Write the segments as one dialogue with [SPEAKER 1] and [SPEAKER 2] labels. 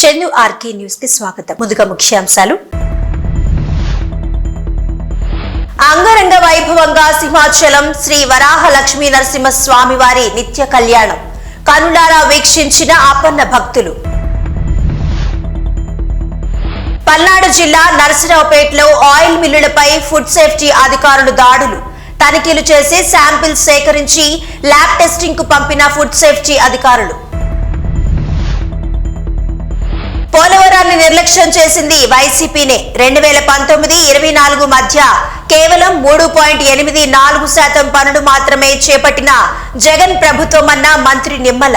[SPEAKER 1] Chennu RK news కి స్వాగతం. ముందుగా ముఖ్యాంశాలు. అంగరంగ వైభవంగా సింహాచలం శ్రీ వరాహ లక్ష్మీ నరసింహస్వామి వారి నిత్య కళ్యాణం కనులారా వీక్షించిన ఆపన్న భక్తులు. పల్నాడు జిల్లా నరసరావుపేటలో ఆయిల్ మిల్లులపై ఫుడ్ సేఫ్టీ అధికారులు దాడులు, తనిఖీలు చేసి శాంపిల్స్ సేకరించి ల్యాబ్ టెస్టింగ్ కు పంపిన ఫుడ్ సేఫ్టీ అధికారులు. పోలవరాన్ని నిర్లక్ష్యం చేసింది వైసీపీనే. 2019-24 మధ్య కేవలం 3.84% పనులు మాత్రమే చేపట్టిన జగన్ ప్రభుత్వం అన్న మంత్రి నిమ్మల.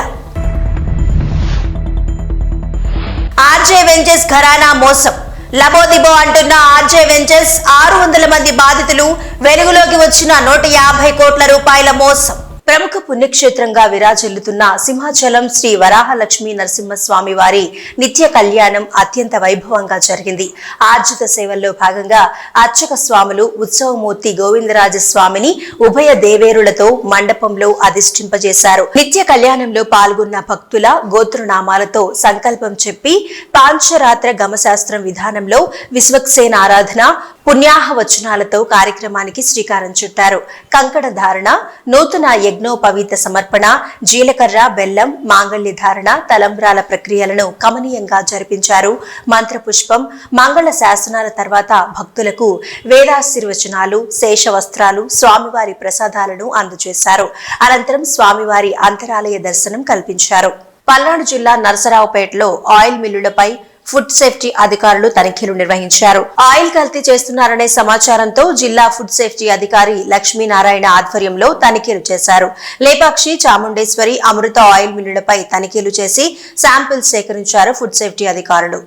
[SPEAKER 1] ఆర్జే వెంచర్స్ ఘరానా మోసం, లబోదిబో అంటున్న ఆర్జే వెంచర్స్ 600 మంది బాధితులు, వెలుగులోకి వచ్చిన 150 కోట్ల రూపాయల మోసం. ప్రముఖ పుణ్యక్షేత్రంగా విరాజిల్లుతున్న సింహాచలం శ్రీ వరాహ లక్ష్మీ నరసింహస్వామి వారి నిత్య కళ్యాణం అత్యంత వైభవంగా జరిగింది. ఆర్జిత సేవల్లో భాగంగా అర్చక స్వాములు ఉత్సవమూర్తి గోవిందరాజస్వామిని ఉభయ దేవేరులతో మండపంలో అధిష్ఠింపజేశారు. నిత్య కళ్యాణంలో పాల్గొన్న భక్తుల గోత్రనామాలతో సంకల్పం చెప్పి పాంచరాత్ర గమశాస్త్రం విధానంలో విశ్వక్సేన ఆరాధన, పుణ్యాహవచనాలతో కార్యక్రమానికి శ్రీకారం చుట్టారు. కంకణ ధారణ, నూతన యజ్ఞోపవీత సమర్పణ, జీలకర్ర, బెల్లం, మాంగళ్య ధారణ, తలంబ్రాల ప్రక్రియలను కమనీయంగా జరిపించారు. మంత్రపుష్పం, మంగళ శాసనాల తర్వాత భక్తులకు వేదాశీర్వచనాలు, శేషవస్త్రాలు, స్వామివారి ప్రసాదాలను అందజేశారు. అనంతరం స్వామివారి అంతరాలయ దర్శనం కల్పించారు. పల్నాడు జిల్లా నరసరావుపేటలో ఆయిల్ మిల్లులపై ఫుడ్ సేఫ్టీ అధికారులు తనిఖీలు నిర్వహించారు. ఆయిల్ కల్తీ చేస్తున్నారనే సమాచారంతో జిల్లా ఫుడ్ సేఫ్టీ అధికారి లక్ష్మీనారాయణ ఆధ్వర్యంలో తనిఖీలు చేశారు. లేపాక్షి, చాముండేశ్వరి, అమృత ఆయిల్ మిల్లులపై తనిఖీలు చేసి శాంపిల్స్ సేకరించారు ఫుడ్ సేఫ్టీ అధికారులు.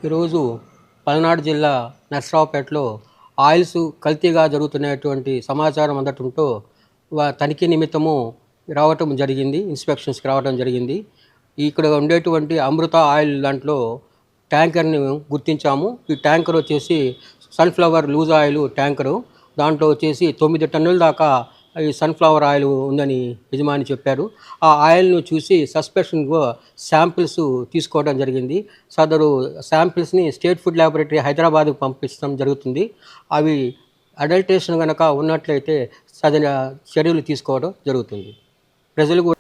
[SPEAKER 2] ఈరోజు పల్నాడు జిల్లా నర్సరావుపేటలో ఆయిల్స్ కల్తీగా జరుగుతున్నటువంటి సమాచారం అందటంతో తనిఖీ నిమిత్తము రావటం జరిగింది, ఇన్స్పెక్షన్స్కి రావడం జరిగింది. ఇక్కడ ఉండేటువంటి అమృత ఆయిల్ దాంట్లో ట్యాంకర్ని గుర్తించాము. ఈ ట్యాంకర్ వచ్చేసి సన్ఫ్లవర్ లూజ్ ఆయిల్ ట్యాంకరు. దాంట్లో వచ్చేసి 9 టన్నుల దాకా ఈ సన్ఫ్లవర్ ఆయిల్ ఉందని యజమాని చెప్పారు. ఆ ఆయిల్ను చూసి సస్పెషన్గా శాంపిల్స్ తీసుకోవడం జరిగింది. సదరు శాంపిల్స్ని స్టేట్ ఫుడ్ ల్యాబొరేటరీ హైదరాబాద్కు పంపించడం జరుగుతుంది. అవి అడల్టరేషన్ కనుక ఉన్నట్లయితే సదన చర్యలు తీసుకోవడం జరుగుతుంది.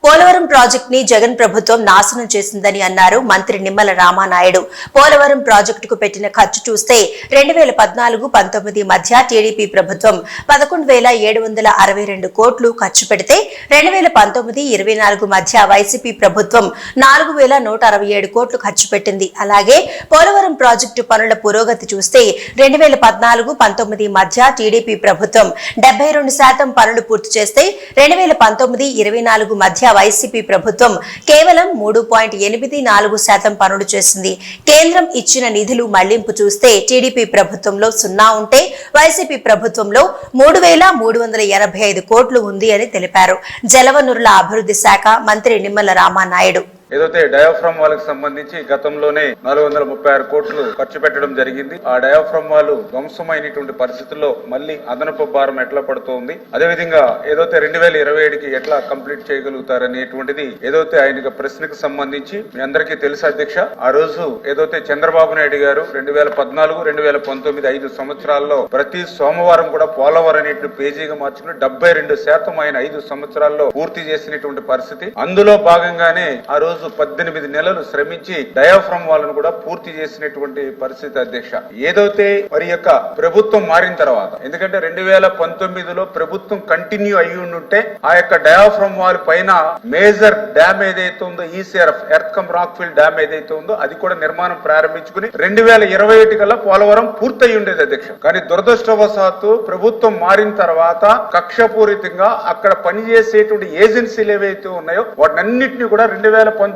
[SPEAKER 1] పోలవరం ప్రాజెక్ట్ ని జగన్ ప్రభుత్వం నాశనం చేసిందని అన్నారు మంత్రి నిమ్మల రామానాయుడు. పోలవరం ప్రాజెక్టుకు పెట్టిన ఖర్చు చూస్తే 2014-19 మధ్య టీడీపీ ప్రభుత్వం 11,762 కోట్లు ఖర్చు పెడితే 2019-24 మధ్య వైసీపీ ప్రభుత్వం 4,167 కోట్లు ఖర్చు పెట్టింది. అలాగే పోలవరం ప్రాజెక్టు పనుల పురోగతి చూస్తే 2014-19 మధ్య టీడీపీ ప్రభుత్వం 72% పనులు పూర్తి చేస్తే 2019-24 మధ్య వైసీపీ ప్రభుత్వం కేవలం 3.84% పనులు చేసింది. కేంద్రం ఇచ్చిన నిధులు మళ్లింపు చూస్తే టీడీపీ ప్రభుత్వంలో 0 ఉంటే వైసీపీ ప్రభుత్వంలో 3,385 కోట్లు ఉంది అని తెలిపారు. జలవనరుల అభివృద్ధి శాఖ మంత్రి నిమ్మల రామానాయుడు
[SPEAKER 3] ఏదైతే డయాఫ్రమ్ వాళ్ళకి సంబంధించి గతంలోనే 436 కోట్లు ఖర్చు పెట్టడం జరిగింది. ఆ డయాఫ్రమ్ వాళ్ళు ధ్వంసమైనటువంటి పరిస్థితుల్లో మళ్ళీ అదనపు భారం ఎట్లా పడుతోంది, అదేవిధంగా ఏదైతే 2027కి ఎట్లా కంప్లీట్ చేయగలుగుతారనేటువంటిది ఏదైతే ఆయన ప్రశ్నకు సంబంధించి మీ అందరికీ తెలుసు అధ్యక్ష. ఆ రోజు ఏదైతే చంద్రబాబు నాయుడు గారు 2014-2019 5 సంవత్సరాల్లో ప్రతి సోమవారం కూడా పోలవరం అనేటువంటి పేజీగా మార్చుకుని 72% ఆయన 5 సంవత్సరాల్లో పూర్తి చేసినటువంటి పరిస్థితి. అందులో భాగంగానే ఆ రోజు 18 నెలలు శ్రమించి డయాఫ్రమ్ వాళ్ళను కూడా పూర్తి చేసినటువంటి పరిస్థితి అధ్యక్ష. ఏదైతే మరి యొక్క ప్రభుత్వం మారిన తర్వాత, ఎందుకంటే 2019లో ప్రభుత్వం కంటిన్యూ అయ్యి ఉంటే ఆ యొక్క డయాఫ్రమ్ వాల్ పైన మేజర్ డ్యామ్ ఏదైతే ఉందో ECRF earth cum rock fill dam ఏదైతే ఉందో అది కూడా నిర్మాణం ప్రారంభించుకుని 2021 కల్లా పోలవరం పూర్తయి ఉండేది అధ్యక్ష. కానీ దురదృష్టవశాత్తు ప్రభుత్వం మారిన తర్వాత కక్షపూరితంగా అక్కడ పనిచేసేటువంటి ఏజెన్సీలు ఏవైతే ఉన్నాయో వాటన్నిటిని కూడా 2019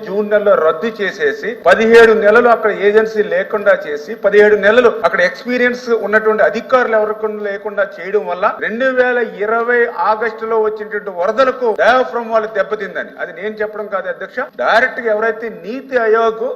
[SPEAKER 3] జూన్ నెలలో రద్దు చేసేసి 17 నెలలు అక్కడ ఏజెన్సీ లేకుండా చేసి 17 నెలలు అక్కడ ఎక్స్పీరియన్స్ ఉన్నటువంటి అధికారులు ఎవరికి లేకుండా చేయడం వల్ల 2020 ఆగస్టులో వచ్చినటువంటి వరదలకు డయాఫ్రమ్ వాళ్ళు దెబ్బతిందని అది నేను చెప్పడం కాదు అధ్యక్ష. డైరెక్ట్ గా ఎవరైతే నీతి ఆయోగ్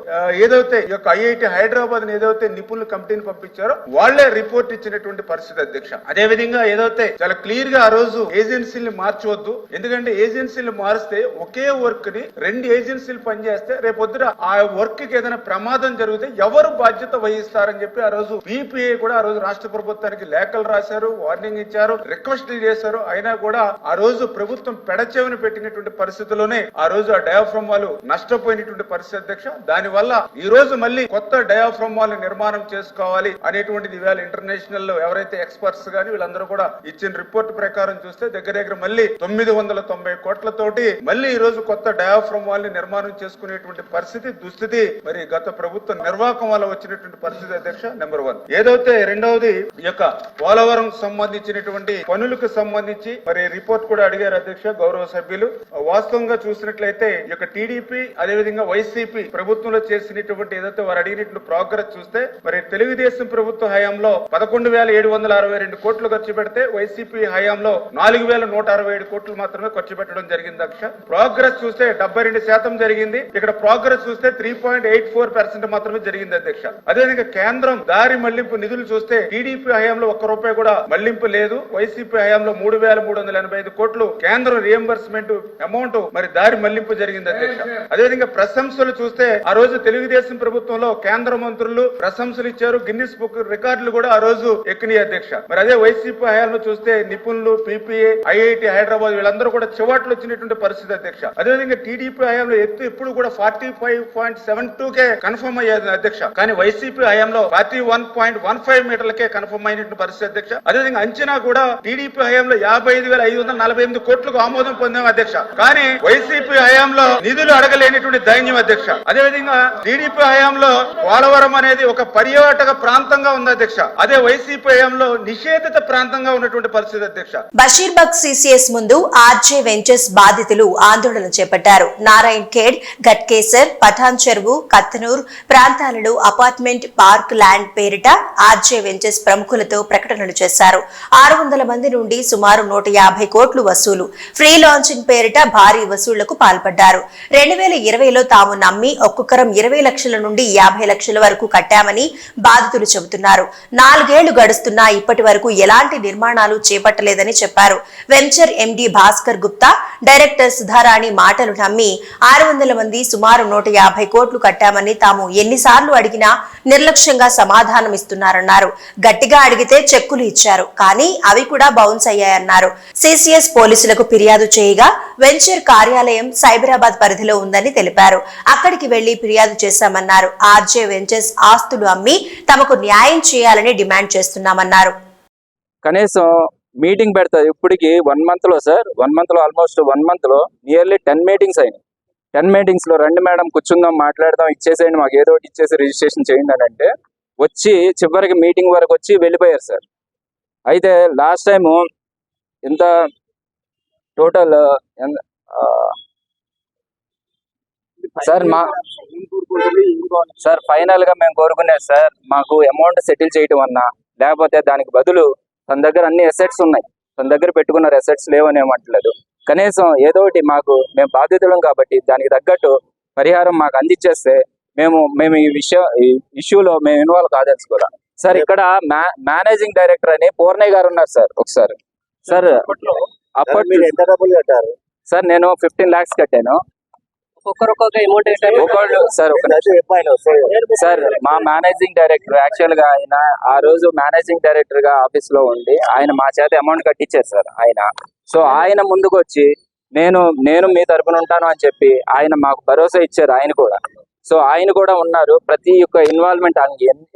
[SPEAKER 3] ఏదైతే ఈ యొక్క ఐఐటి హైదరాబాద్ ఏదైతే నిపుణుల కమిటీని పంపించారో వాళ్లే రిపోర్ట్ ఇచ్చినటువంటి పరిస్థితి అధ్యక్ష. అదే విధంగా ఏదైతే చాలా క్లియర్ గా ఆ రోజు ఏజెన్సీని మార్చవద్దు, ఎందుకంటే ఏజెన్సీలు మారిస్తే ఒకే వర్క్ ని 2 ఏజెన్సీలు పనిచేస్తే రేపొద్దున ఆ వర్క్ కి ఏదైనా ప్రమాదం జరిగితే ఎవరు బాధ్యత వహిస్తారని చెప్పి ఆ రోజు బీపీఏ కూడా ఆ రోజు రాష్ట్ర ప్రభుత్వానికి లేఖలు రాశారు, వార్నింగ్ ఇచ్చారు, రిక్వెస్ట్లు చేశారు. అయినా కూడా ఆ రోజు ప్రభుత్వం పెడచెవిని పెట్టినటువంటి పరిస్థితుల్లోనే ఆ రోజు ఆ డయాఫ్రమ్ వాళ్ళు నష్టపోయినటువంటి పరిస్థితి అధ్యక్ష. దానివల్ల ఈ రోజు మళ్ళీ కొత్త డయాఫ్రమ్ వాళ్ళు నిర్మాణం చేసుకోవాలి అనేటువంటిది ఇవాళ ఇంటర్నేషనల్ ఎవరైతే ఎక్స్పర్ట్స్ గానీ వీళ్ళందరూ కూడా ఇచ్చిన రిపోర్ట్ ప్రకారం చూస్తే దగ్గర మళ్ళీ 990 కోట్లతోటి మళ్ళీ ఈ రోజు కొత్త డయాఫ్రమ్ వాళ్ళని నిర్మాణం చేసుకునేటువంటి పరిస్థితి దుస్థితి మరి గత ప్రభుత్వ నిర్వాహకం వల్ల వచ్చినటువంటి పరిస్థితి అధ్యక్ష. నెంబర్ 1. ఏదైతే రెండవది ఈ యొక్క పోలవరం సంబంధించినటువంటి పనులకు సంబంధించి మరి రిపోర్ట్ కూడా అడిగారు అధ్యక్ష గౌరవ సభ్యులు. వాస్తవంగా చూసినట్లయితే ఈ యొక్క టీడీపీ అదేవిధంగా వైసీపీ ప్రభుత్వంలో చేసినటువంటి ఏదైతే వారు అడిగినటువంటి ప్రోగ్రెస్ చూస్తే మరి తెలుగుదేశం ప్రభుత్వ హయాంలో 11,762 కోట్లు ఖర్చు పెడితే వైసీపీ హయాంలో 4,167 కోట్లు మాత్రమే ఖర్చు పెట్టడం జరిగింది అధ్యక్ష. ప్రోగ్రెస్ చూస్తే 72% జరిగింది. ఇక్కడ ప్రోగ్రెస్ చూస్తే 3.84% మాత్రమే జరిగింది అధ్యక్ష. అదేవిధంగా కేంద్రం దారి మళ్లింపు నిధులు చూస్తే టీడీపీ హయాంలో ₹1 కూడా మళ్లింపు లేదు. వైసీపీ హయాంలో 3,385 కోట్లు కేంద్రం రియంబర్స్మెంట్ అమౌంట్ మరి దారి మళ్లింపు జరిగింది అధ్యక్ష. అదేవిధంగా ప్రశంసలు చూస్తే ఆ రోజు తెలుగుదేశం ప్రభుత్వంలో కేంద్ర మంత్రులు ప్రశంసలు ఇచ్చారు, గిన్నిస్ బుక్ రికార్డులు కూడా ఆ రోజు ఎక్కినాయి అధ్యక్ష. మరి అదే వైసీపీ హయాంలో చూస్తే నిపుణులు, పీపీఏ, ఐఐటి హైదరాబాద్ వీళ్ళందరూ కూడా చివాట్లు వచ్చినటువంటి పరిస్థితి అధ్యక్ష. అదేవిధంగా టీడీపీ హయాంలో ఎత్తు ఎప్పుడు కూడా 45.72కే కన్ఫర్మ్ అయ్యేది అధ్యక్ష. కానీ వైసీపీ హయాంలో 41.15 మీటర్లకే కన్ఫర్మ్ అయినటువంటి పరిస్థితి అధ్యక్ష. అదేవిధంగా అంచనా కూడా టీడీపీ హయాంలో 55,548 కోట్లకు ఆమోదం పొందాం అధ్యక్ష. కానీ వైసీపీ హయాంలో నిధులు అడగలేనటువంటి దైన్యం అధ్యక్ష. అదేవిధంగా టీడీపీ హయాంలో పోలవరం అనేది ఒక పర్యాటక ప్రాంతంగా ఉంది అధ్యక్ష. అదే వైసీపీ హయాంలో నిషేధిత ప్రాంతంగా ఉన్నటువంటి పరిస్థితి అధ్యక్ష.
[SPEAKER 1] బషీర్బాగ్ సిసిఎస్ ముందు ఆర్జే వెంచర్స్ బాధితులు ఆందోళన చేపట్టారు. నారాయణ్ ఖేడ్, ఘట్కేసర్, పఠాన్ చెరువు, కత్తనూర్ ప్రాంతాలలో అపార్ట్మెంట్ పార్క్ ల్యాండ్ పేరిట ఆర్జే వెంచర్స్ ప్రముఖులతో ప్రకటనలు చేశారు. 600 మంది నుండి సుమారు 150 కోట్లు వసూలు, ఫ్రీ లాంచింగ్ పేరిట భారీ వసూళ్లకు పాల్పడ్డారు. 2020లో తాము నమ్మి ఒక్కొక్కరం 20 లక్షల నుండి 50 లక్షల వరకు కట్టామని బాధితులు చెబుతున్నారు. 4 ఏళ్లు గడుస్తున్నా ఇప్పటి వరకు ఎలాంటి నిర్మాణాలు చేపట్టలేదని చెప్పారు. Venture MD Bhaskar Gupta, director Sudharani మాటలు నమ్మి 600 మంది సుమారు 150 కోట్లు కట్టామని తాము ఎన్నిసార్లు అడిగినా నిర్లక్ష్యంగా సమాధానం ఇస్తున్నారన్నారు. గట్టిగా అడిగితే చెక్కులు ఇచ్చారు, కానీ అవి కూడా బౌన్స్ అయ్యాయన్నారు. సిసిఎస్ పోలీసులకు ఫిర్యాదు చేయగా వెంచర్ కార్యాలయం సైబరాబాద్ పరిధిలో ఉందని తెలిపారు. అక్కడికి వెళ్లి ఫిర్యాదు చేశామన్నారు. ఆర్జే వెంచర్స్ ఆస్తులు అమ్మి తమకు న్యాయం చేయాలని డిమాండ్ చేస్తున్నామన్నారు.
[SPEAKER 4] కనీసం మీటింగ్ పెడతారు ఇప్పటికి 1 month లో సార్, 1 month లో ఆల్మోస్ట్ 1 month లో నియర్లీ 10 మీటింగ్స్ అయినాయి. 10 మీటింగ్స్ లో రండి మేడం కూర్చుందాం, మాట్లాడదాం, ఇచ్చేసేయండి, మాకు ఏదో ఒకటి ఇచ్చేసి రిజిస్ట్రేషన్ చేయండి అని అంటే వచ్చి చివరికి మీటింగ్ వరకు వచ్చి వెళ్ళిపోయారు సార్. అయితే లాస్ట్ టైము ఇంత టోటల్ సార్ ఫైనల్ గా మేము కోరుకునేది సార్, మాకు అమౌంట్ సెటిల్ చేయటం అన్నా లేకపోతే దానికి బదులు తన దగ్గర అన్ని అసెట్స్ ఉన్నాయి, తన దగ్గర పెట్టుకున్న అసెట్స్ లేవని ఏమంటలేదు. కనీసం ఏదో ఒకటి మాకు మేము బాధితులం కాబట్టి దానికి తగ్గట్టు పరిహారం మాకు అందించేస్తే మేము ఈ ఇష్యూలో మేము ఇన్వాల్వ్ కాదలుచుకోవాలి సార్. ఇక్కడ మేనేజింగ్ డైరెక్టర్ అని పూర్ణయ్య గారు ఉన్నారు సార్. ఒకసారి సార్ అప్పట్లో ఎంత డబ్బులు కట్టారు సార్? నేను 15 lakhs కట్టాను. సార్ మా మేనేజింగ్ డైరెక్టర్ యాక్చువల్ గా ఆయన ఆ రోజు మేనేజింగ్ డైరెక్టర్ గా ఆఫీస్ లో ఉండి ఆయన మా చేత అమౌంట్ కట్టించారు సార్ ఆయన. సో ఆయన ముందుకు వచ్చి నేను మీ తరపున ఉంటాను అని చెప్పి ఆయన మాకు భరోసా ఇచ్చారు. ఆయన కూడా ఆయన కూడా ఉన్నారు. ప్రతి ఒక్క ఇన్వాల్వ్మెంట్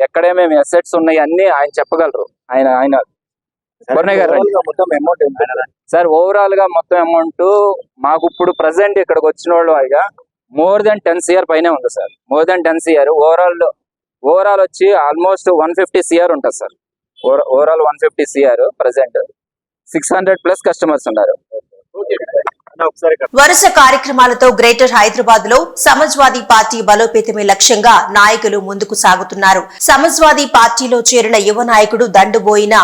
[SPEAKER 4] ఎక్కడేమేమి అసెట్స్ ఉన్నాయి అన్ని ఆయన చెప్పగలరు. ఆయన పూర్ణయ్య గారు సార్ ఓవరాల్ గా మొత్తం అమౌంట్ మాకు ఇప్పుడు ప్రెసెంట్ ఇక్కడికి వచ్చిన వాళ్ళు అయిగా more than 10 CR పైనే ఉంది sir. more than 10 CR overall వచ్చి ఆల్మోస్ట్ 150 CR ఉంటుంది sir. Overall 150 CR present 600+ customers ఉన్నారు.
[SPEAKER 1] వరుస కార్యక్రమాలతో గ్రేటర్ హైదరాబాద్ లో సమాజ్వాదీ పార్టీ బలోపేతమే లక్ష్యంగా నాయకులు ముందుకు సాగుతున్నారు. సమాజ్వాదీ పార్టీలో చేరిన యువ నాయకుడు దండుబోయిన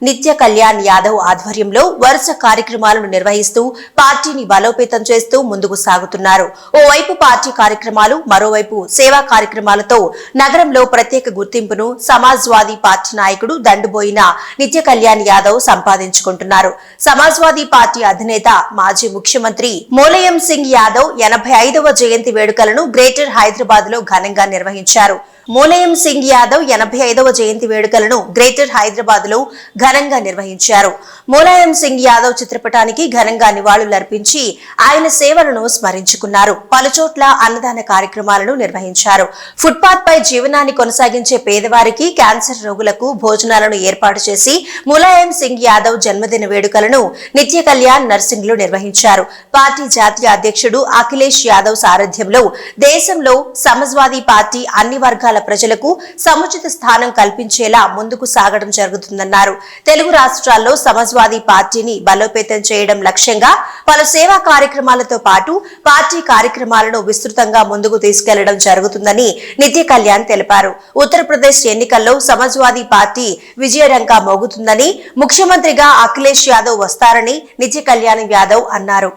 [SPEAKER 1] నిత్య కళ్యాణ్ యాదవ్ ఆధ్వర్యంలో వరుస కార్యక్రమాలను నిర్వహిస్తూ పార్టీని బలోపేతం చేస్తూ ముందుకు సాగుతున్నారు. ఓవైపు పార్టీ కార్యక్రమాలు, మరోవైపు సేవా కార్యక్రమాలతో నగరంలో ప్రత్యేక గుర్తింపును సమాజ్వాదీ పార్టీ నాయకుడు దండుబోయిన నిత్య కళ్యాణ్ యాదవ్ సంపాదించుకుంటున్నారు. సమాజ్వాదీ పార్టీ అధినేత మాజీ ముఖ్యమంత్రి ముఖ్యమంత్రి ములాయం సింగ్ యాదవ్ 85వ జయంతి వేడుకలను గ్రేటర్ హైదరాబాద్ లో ఘనంగా నిర్వహించారు. ములాయం సింగ్ యాదవ్ 85వ జయంతి వేడుకలను గ్రేటర్ హైదరాబాద్ లో ఘనంగా నిర్వహించారు. ములాయం సింగ్ యాదవ్ చిత్రపటానికి ఘనంగా నివాళులర్పించి ఆయన సేవలను స్మరించుకున్నారు. పలుచోట్ల అన్నదాన కార్యక్రమాలను నిర్వహించారు. ఫుట్పాత్ పై జీవనాన్ని కొనసాగించే పేదవారికి, క్యాన్సర్ రోగులకు భోజనాలను ఏర్పాటు చేసి ములాయం సింగ్ యాదవ్ జన్మదిన వేడుకలను నిత్య కళ్యాణ్ నర్సింగ్ లో నిర్వహించారు. పార్టీ జాతీయ అధ్యక్షుడు అఖిలేష్ యాదవ్ సారథ్యంలో దేశంలో సమాజ్వాదీ పార్టీ అన్ని వర్గాల ప్రజలకు సముచిత స్థానం కల్పించేలా ముందుకు సాగడం జరుగుతుందన్నారు. తెలుగు రాష్ట్రాల్లో సమాజ్వాదీ పార్టీని బలోపేతం చేయడం లక్ష్యంగా పలు సేవా కార్యక్రమాలతో పాటు పార్టీ కార్యక్రమాలను విస్తృతంగా ముందుకు తీసుకెళ్లడం జరుగుతుందని నిత్య కళ్యాణ్ తెలిపారు. ఉత్తరప్రదేశ్ ఎన్నికల్లో సమాజ్వాదీ పార్టీ విజయడంకా మోగుతుందని, ముఖ్యమంత్రిగా అఖిలేష్ యాదవ్ వస్తారని నిత్య కళ్యాణ్ యాదవ్ అన్నారు.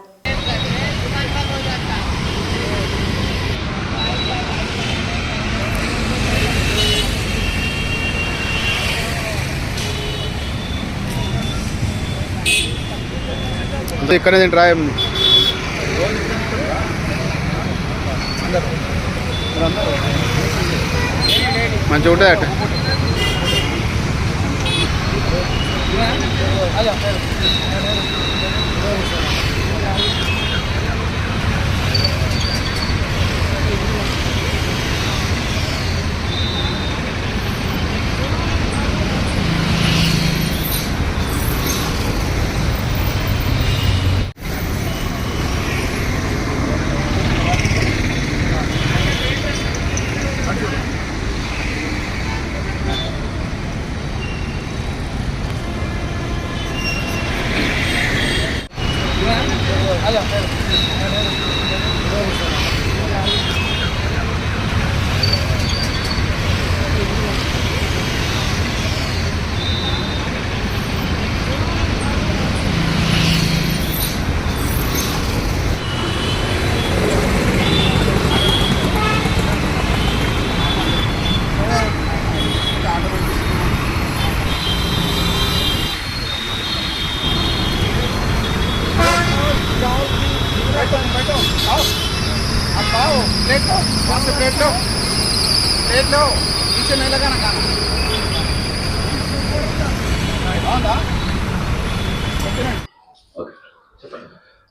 [SPEAKER 5] ఇక్కడే తింటారా మంచిగా ఉంటుంది అట్ట.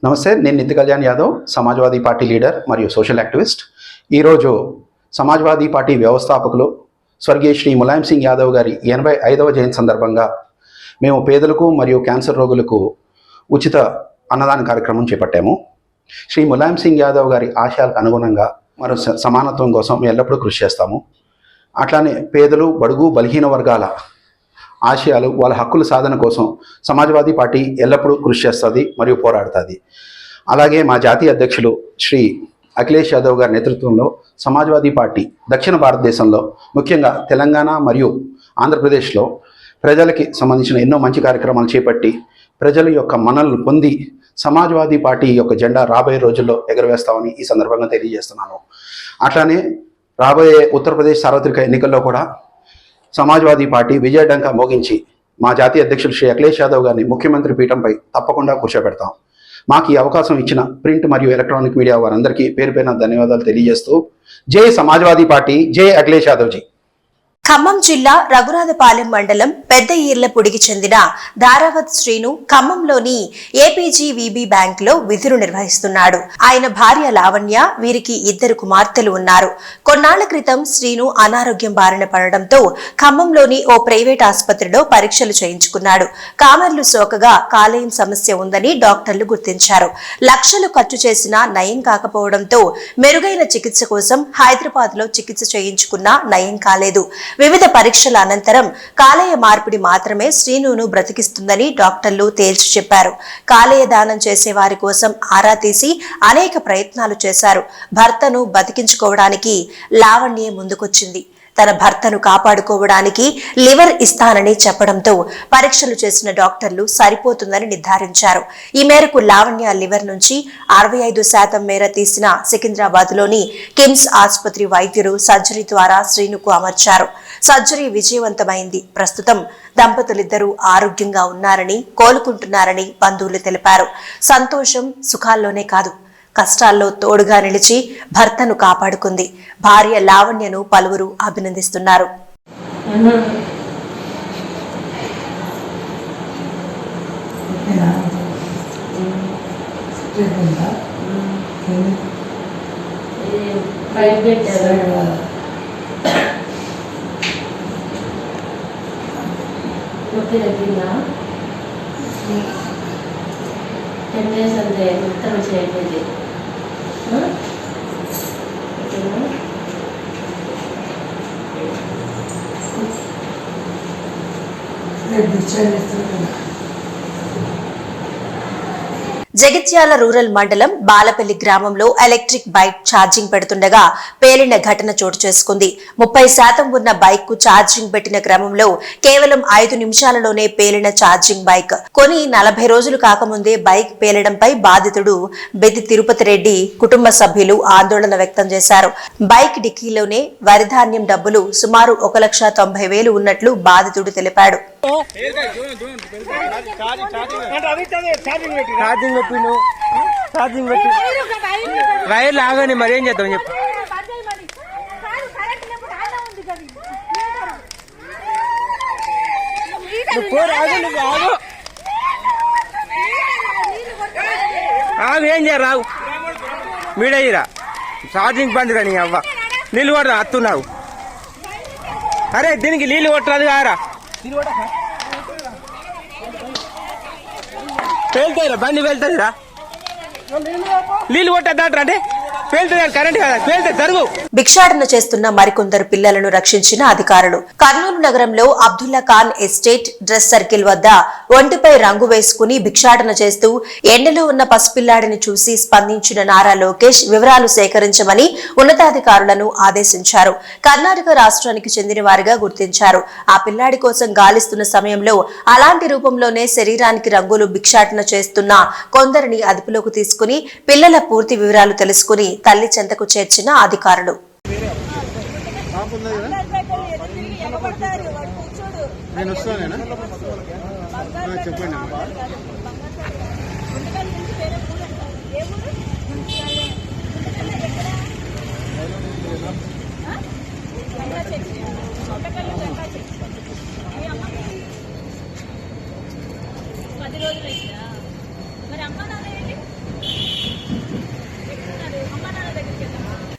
[SPEAKER 6] నమస్తే, నేను నిత్య కళ్యాణ్ యాదవ్, సమాజ్వాదీ పార్టీ లీడర్ మరియు సోషల్ యాక్టివిస్ట్. ఈరోజు సమాజ్వాదీ పార్టీ వ్యవస్థాపకులు స్వర్గీయ శ్రీ ములాయం సింగ్ యాదవ్ గారి 85వ జయంతి సందర్భంగా మేము పేదలకు మరియు క్యాన్సర్ రోగులకు ఉచిత అన్నదాన కార్యక్రమం చేపట్టాము. శ్రీ ములాయం సింగ్ యాదవ్ గారి ఆశయాలకు అనుగుణంగా మరో సమానత్వం కోసం మేము ఎల్లప్పుడూ కృషి చేస్తాము. అట్లానే పేదలు, బడుగు, బలహీన వర్గాల ఆశయాలు, వాళ్ళ హక్కుల సాధన కోసం సమాజ్వాదీ పార్టీ ఎల్లప్పుడూ కృషి చేస్తుంది మరియు పోరాడుతుంది. అలాగే మా జాతీయ అధ్యక్షులు శ్రీ అఖిలేష్ యాదవ్ గారి నేతృత్వంలో సమాజ్వాదీ పార్టీ దక్షిణ భారతదేశంలో, ముఖ్యంగా తెలంగాణ మరియు ఆంధ్రప్రదేశ్లో ప్రజలకి సంబంధించిన ఎన్నో మంచి కార్యక్రమాలు చేపట్టి ప్రజల యొక్క మన్ననలు పొంది సమాజ్వాదీ పార్టీ యొక్క జెండా రాబోయే రోజుల్లో ఎగరవేస్తామని ఈ సందర్భంగా తెలియజేస్తున్నాను. అట్లానే రాబోయే ఉత్తరప్రదేశ్ సార్వత్రిక ఎన్నికల్లో కూడా సమాజ్వాదీ పార్టీ విజయడంకా మోగించి మా జాతీయ అధ్యక్షులు శ్రీ అఖిలేష్ యాదవ్ గారిని ముఖ్యమంత్రి పీఠంపై తప్పకుండా కూర్చోబెడతాం. మాకు ఈ అవకాశం ఇచ్చిన ప్రింట్ మరియు ఎలక్ట్రానిక్ మీడియా వారందరికీ పేరు పేరున ధన్యవాదాలు తెలియజేస్తూ జై సమాజ్వాదీ పార్టీ, జై అఖిలేష్ యాదవ్ జీ.
[SPEAKER 1] ఖమ్మం జిల్లా రఘునాథపాలెం మండలం పెద్ద ఈర్లపూడికి చెందిన దారావత్ శ్రీను ఖమ్మంలోని ఏపీజీవీబీ బ్యాంక్ లో విధులు నిర్వహిస్తున్నాడు. ఆయన భార్య లావణ్య, వీరికి 2 కుమార్తెలు ఉన్నారు. కొన్నాళ్ల క్రితం శ్రీను అనారోగ్యం బారిన పడడంతో ఖమ్మంలోని ఓ ప్రైవేట్ ఆసుపత్రిలో పరీక్షలు చేయించుకున్నాడు. కామెర్లు సోకగా కాలేయం సమస్య ఉందని డాక్టర్లు గుర్తించారు. లక్షలు ఖర్చు చేసినా నయం కాకపోవడంతో మెరుగైన చికిత్స కోసం హైదరాబాద్ లో చికిత్స చేయించుకున్నా నయం కాలేదు. వివిధ పరీక్షల అనంతరం కాలేయ మార్పిడి మాత్రమే శ్రీనును బ్రతికిస్తుందని డాక్టర్లు తేల్చి చెప్పారు. కాలేయ దానం చేసే వారి కోసం ఆరా తీసి అనేక ప్రయత్నాలు చేశారు. భర్తను బతికించుకోవడానికి లావణ్యే ముందుకొచ్చింది. తన భర్తను కాపాడుకోవడానికి లివర్ ఇస్తానని చెప్పడంతో పరీక్షలు చేసిన డాక్టర్లు సరిపోతుందని నిర్ధారించారు. ఈ మేరకు లావణ్య లివర్ నుంచి 65% మేర తీసిన సికింద్రాబాద్లోని కిమ్స్ ఆసుపత్రి వైద్యులు సర్జరీ ద్వారా శ్రీనుకు అమర్చారు. సర్జరీ విజయవంతమైంది. ప్రస్తుతం దంపతులిద్దరూ ఆరోగ్యంగా ఉన్నారని, కోలుకుంటున్నారని బంధువులు తెలిపారు. సంతోషం సుఖాల్లోనే కాదు, కష్టాల్లో తోడుగా నిలిచి భర్తను కాపాడుకుంది. భార్య లావణ్యను పలువురు అభినందిస్తున్నారు. జగిత్యాల రూరల్ మండలం బాలపల్లి గ్రామంలో ఎలక్ట్రిక్ బైక్ ఛార్జింగ్ పెడుతుండగా పేలిన ఘటన చోటు చేసుకుంది. 30% ఉన్న బైక్ కు ఛార్జింగ్ పెట్టిన క్రమంలో కేవలం 5 నిమిషాలలోనే పేలిన ఛార్జింగ్ బైక్ కొని 40 రోజులు కాకముందే బైక్ పేలడంపై బాధితుడు బెది తిరుపతి రెడ్డి కుటుంబ సభ్యులు ఆందోళన వ్యక్తం చేశారు. బైక్ డిక్కీలోనే వరిధాన్యం డబ్బులు సుమారు 1,90,000 ఉన్నట్లు బాధితుడు తెలిపాడు.
[SPEAKER 7] వైర్లు ఆగని మరి ఏం చేద్దాం చెప్పు. ఆగు ఏం చేయరావు మీడయ్యిరా ఛార్జింగ్ బంద్ కానీ అవ్వ నీళ్ళు కొట్టరా అత్తున్నావు. అరే దీనికి నీళ్ళు కొట్టరాదు కారా, పేలుతాయిరా బండి వెళ్తుందిరా. నీళ్ళు కొట్టద్దాట్రా అంటే పేలుతుంది కరెంట్ కదా, పేలితే జరుగు.
[SPEAKER 1] భిక్షాటన చేస్తున్న మరికొందరు పిల్లలను రక్షించిన అధికారులు. కర్నూలు నగరంలో Abdullah Khan estate dress circle వద్ద ఒంటిపై రంగు వేసుకుని భిక్షాటన చేస్తూ ఎండలో ఉన్న పసిపిల్లాడిని చూసి స్పందించిన నారా లోకేష్ వివరాలు సేకరించమని ఉన్నతాధికారులను ఆదేశించారు. కర్ణాటక రాష్ట్రానికి చెందిన వారిగా గుర్తించారు. ఆ పిల్లాడి కోసం గాలిస్తున్న సమయంలో అలాంటి రూపంలోనే శరీరానికి రంగులు భిక్షాటన చేస్తున్న కొందరిని అదుపులోకి తీసుకుని పిల్లల పూర్తి వివరాలు తెలుసుకుని తల్లి చెంతకు చేర్చిన అధికారులు.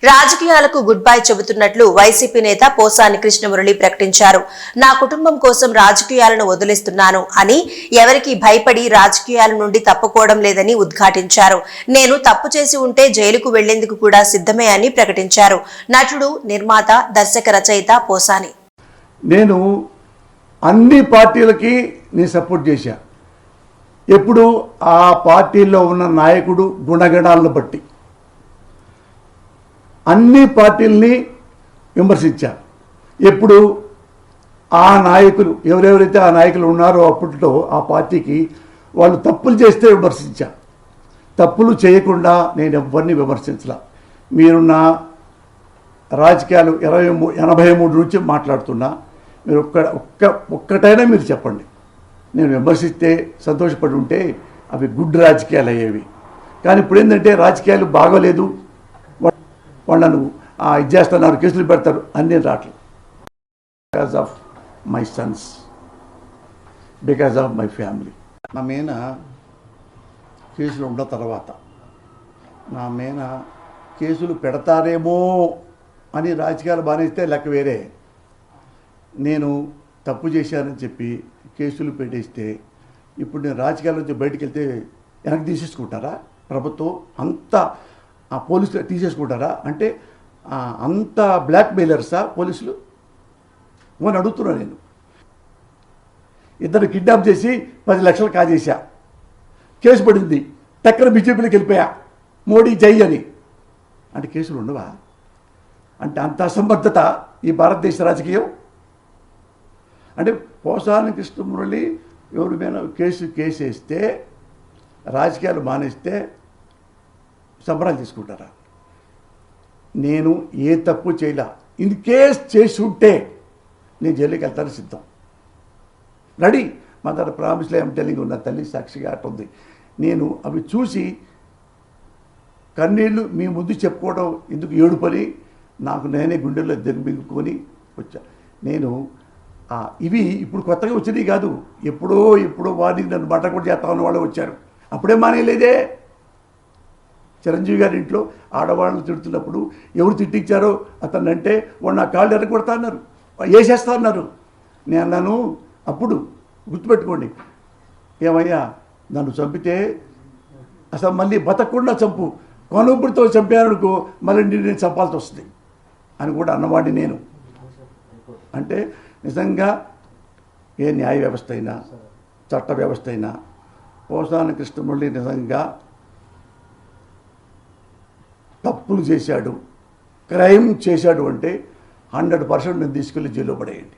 [SPEAKER 1] రాజకీయాలకు గుడ్ బై చెబుతున్నట్లు వైసీపీ నేత పోసాని కృష్ణమురళి ప్రకటించారు. నా కుటుంబం కోసం రాజకీయాలను వదిలేస్తున్నాను అని, ఎవరికి భయపడి రాజకీయాల నుండి తప్పుకోవడం లేదని ఉద్ఘాటించారు. నేను తప్పు చేసి ఉంటే జైలుకు వెళ్లేందుకు కూడా సిద్ధమే అని ప్రకటించారు. నటుడు, నిర్మాత, దర్శక రచయిత పోసాని.
[SPEAKER 8] నేను అన్ని పార్టీలకి నేను సపోర్ట్ చేశా. ఎప్పుడు ఆ పార్టీల్లో ఉన్న నాయకుడు గుణగణాలను బట్టి అన్ని పార్టీల్ని విమర్శించా. ఎప్పుడు ఆ నాయకులు ఎవరెవరైతే ఆ నాయకులు ఉన్నారో అప్పట్లో ఆ పార్టీకి వాళ్ళు తప్పులు చేస్తే విమర్శించా. తప్పులు చేయకుండా నేను ఎవరిని విమర్శించలా. మీరున్న రాజకీయాలు 83 నుంచి మాట్లాడుతున్నా. మీరు ఒక్కటైనా మీరు చెప్పండి. నేను విమర్శిస్తే సంతోషపడి ఉంటే అవి గుడ్ రాజకీయాలు అయ్యేవి. కానీ ఇప్పుడు ఏంటంటే రాజకీయాలు బాగోలేదు, వాళ్ళను ఇది చేస్తున్నారు, కేసులు పెడతారు, అన్నీ రావట్లేదు. Because of my Sons, because of my family. నా మీద కేసులు ఉన్న తర్వాత నా మీద కేసులు పెడతారేమో అని రాజకీయాలు బానేస్తే లెక్క వేరే. నేను తప్పు చేశానని చెప్పి కేసులు పెట్టేస్తే ఇప్పుడు నేను రాజకీయాల నుంచి బయటికి వెళ్తే వెనక్కి తీసేసుకుంటారా? ప్రభుత్వం అంతా పోలీసులు తీసేసుకుంటారా? అంటే అంత బ్లాక్ మెయిలర్సా పోలీసులు అని అడుగుతున్నాను నేను. ఇద్దరు కిడ్నాప్ చేసి 10 లక్షలు కాజేశా, కేసు పడింది, టక్కన బీజేపీలోకి వెళ్ళిపోయా, మోడీ జై అని. అంటే కేసులు ఉండవా? అంటే అంత అసమర్థత ఈ భారతదేశ రాజకీయం? అంటే పోసాని కృష్ణమురళి ఎవరి మీద కేసు వేస్తే రాజకీయాలు మానేస్తే సంబరాలు తీసుకుంటారా? నేను ఏ తప్పు చేయలే. ఇన్ కేస్ చేసి ఉంటే నేను జైలుకి వెళ్తాను, సిద్ధం, రెడీ. మా దగ్గర ప్రామిస్లో ఏం టెలింగ్ ఉన్న తల్లి సాక్షిగా అట్టుంది. నేను అవి చూసి కన్నీళ్ళు మీ ముందు చెప్పుకోవడం ఎందుకు ఏడుపని నాకు నేనే గుండెల్లో దిగ్మింగుకొని వచ్చా. నేను ఇవి ఇప్పుడు కొత్తగా వచ్చినవి కాదు, ఎప్పుడో వాడిని నన్ను బట్ట కూడా చేస్తామని వాళ్ళు వచ్చారు. అప్పుడే మానేయలేదే. చిరంజీవి గారి ఇంట్లో ఆడవాళ్ళని తిడుతున్నప్పుడు ఎవరు తిట్టించారో అతన్ని అంటే వాళ్ళు నా కాళ్ళు ఎరగొడతా అన్నారు, వేసేస్తా అన్నారు. నేను అన్నాను అప్పుడు, గుర్తుపెట్టుకోండి, ఏమయ్యా నన్ను చంపితే అసలు మళ్ళీ బతకకుండా చంపు, కొనుబుడితో చంపాననుకో మళ్ళీ నేను చంపాల్సి వస్తుంది అని కూడా అన్నవాడిని నేను. అంటే నిజంగా ఏ న్యాయ వ్యవస్థ అయినా చట్ట వ్యవస్థ అయినా పోసాని కృష్ణమురళి నిజంగా తప్పులు చేశాడు, క్రైమ్ చేశాడు అంటే 100% నేను తీసుకెళ్లి జైల్లో పడేయండి.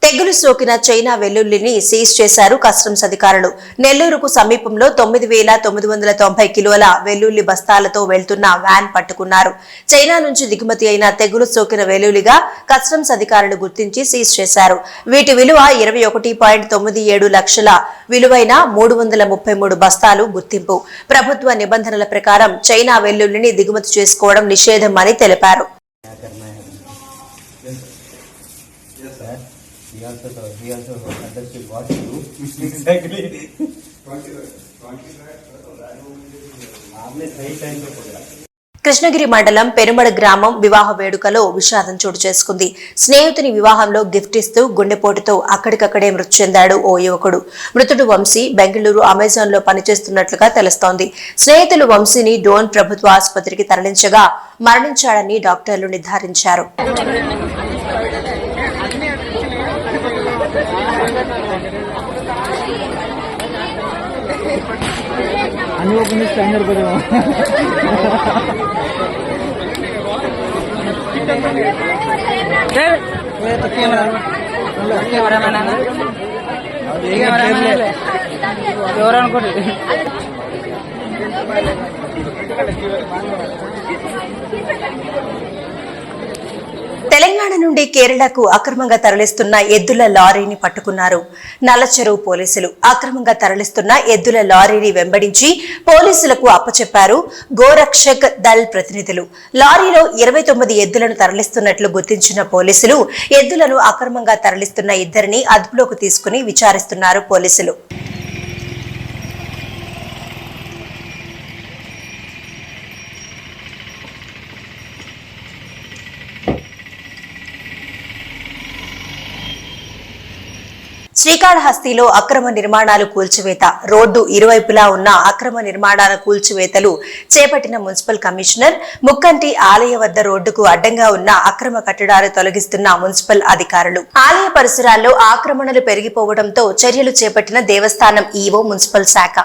[SPEAKER 1] తెగులు సోకిన చైనా వెల్లుల్లిని సీజ్ చేశారు కస్టమ్స్ అధికారులు. నెల్లూరుకు సమీపంలో 9,990 కిలోల వెల్లుల్లి బస్తాలతో వెళ్తున్న వ్యాన్ పట్టుకున్నారు. చైనా నుంచి దిగుమతి అయిన తెగులు సోకిన వెల్లుల్లిగా కస్టమ్స్ అధికారులు గుర్తించి సీజ్ చేశారు. వీటి విలువ 21.97 లక్షల విలువైన 333 బస్తాలు గుర్తింపు. ప్రభుత్వ నిబంధనల ప్రకారం చైనా వెల్లుల్లిని దిగుమతి చేసుకోవడం నిషేధం అని తెలిపారు.
[SPEAKER 9] He also understood what to do. Exactly. आपने सही टाइम पे पकड़ा.
[SPEAKER 1] కృష్ణగిరి మండలం పెరుమడ గ్రామం వివాహ వేడుకలో విషాదం చోటు చేసుకుంది. స్నేహితుని వివాహంలో గిఫ్ట్ ఇస్తూ గుండెపోటుతో అక్కడికక్కడే మృతి చెందాడు ఓ యువకుడు. మృతుడు వంశీ బెంగళూరు అమెజాన్ లో పనిచేస్తున్నట్లుగా తెలుస్తోంది. స్నేహితులు వంశీని డోన్ ప్రభుత్వ ఆసుపత్రికి తరలించగా మరణించాడని డాక్టర్లు నిర్ధారించారు. తెలంగాణ నుండి కేరళకు అక్రమంగా తరలిస్తున్న ఎద్దుల లారీని పట్టుకున్నారు నల్లచెరువు పోలీసులు. అక్రమంగా తరలిస్తున్న ఎద్దుల లారీని వెంబడించి పోలీసులకు అప్పచెప్పారు గోరక్షక్ దళ్ ప్రతినిధులు. లారీలో 29 ఎద్దులను తరలిస్తున్నట్లు గుర్తించిన పోలీసులు ఎద్దులను అక్రమంగా తరలిస్తున్న ఇద్దరిని అదుపులోకి తీసుకుని విచారిస్తున్నారు పోలీసులు. శ్రీకాళహస్తిలో అక్రమ నిర్మాణాలు కూల్చివేత. రోడ్డు ఇరువైపులా ఉన్న అక్రమ నిర్మాణాల కూల్చివేతలు చేపట్టిన మున్సిపల్ కమిషనర్. ముక్కంటి ఆలయ వద్ద రోడ్డుకు అడ్డంగా ఉన్న అక్రమ కట్టడాలు తొలగిస్తున్న మున్సిపల్ అధికారులు. ఆలయ పరిసరాల్లో ఆక్రమణలు పెరిగిపోవడంతో చర్యలు చేపట్టిన దేవస్థానం ఈవో మున్సిపల్ శాఖ.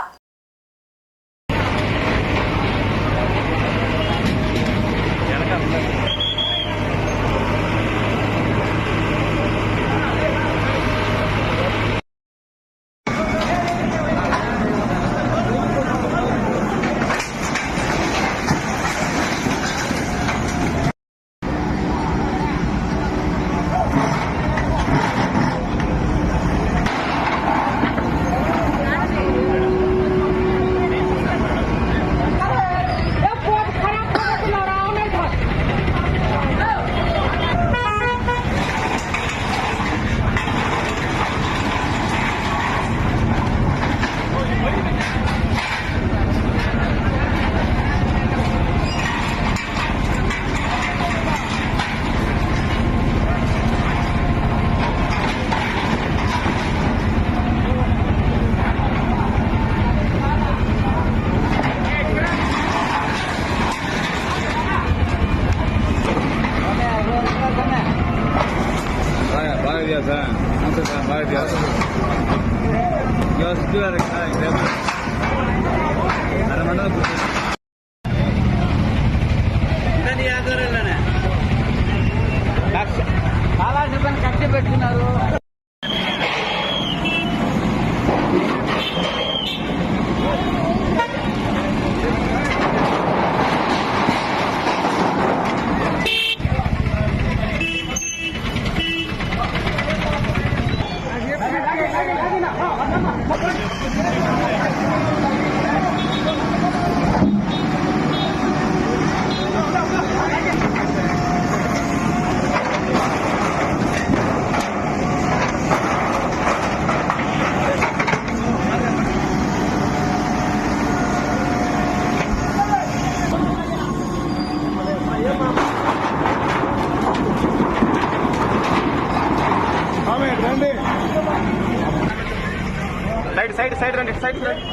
[SPEAKER 7] సైడ్ రండి సైడ్ రండి.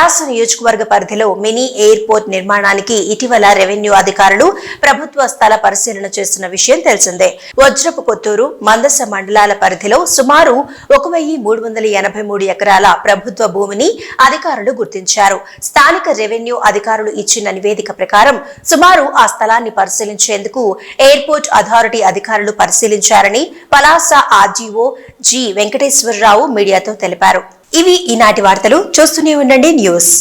[SPEAKER 1] పలాస నియోజకవర్గ పరిధిలో మినీ ఎయిర్పోర్ట్ నిర్మాణానికి ఇటీవల రెవెన్యూ అధికారులు ప్రభుత్వ స్థల పరిశీలన చేస్తున్న విషయం తెలిసిందే. వజ్రపు కొత్తూరు, మందస మండలాల పరిధిలో సుమారు 1383 ఎకరాల ప్రభుత్వ భూమిని అధికారులు గుర్తించారు. స్థానిక రెవెన్యూ అధికారులు ఇచ్చిన నివేదిక ప్రకారం సుమారు ఆ స్థలాన్ని పరిశీలించేందుకు ఎయిర్పోర్ట్ అథారిటీ అధికారులు పరిశీలించారని పలాస ఆర్జీఓ జి వెంకటేశ్వరరావు మీడియాతో తెలిపారు. ఇవి ఈనాటి వార్తలు. చూస్తూనే ఉండండి న్యూస్.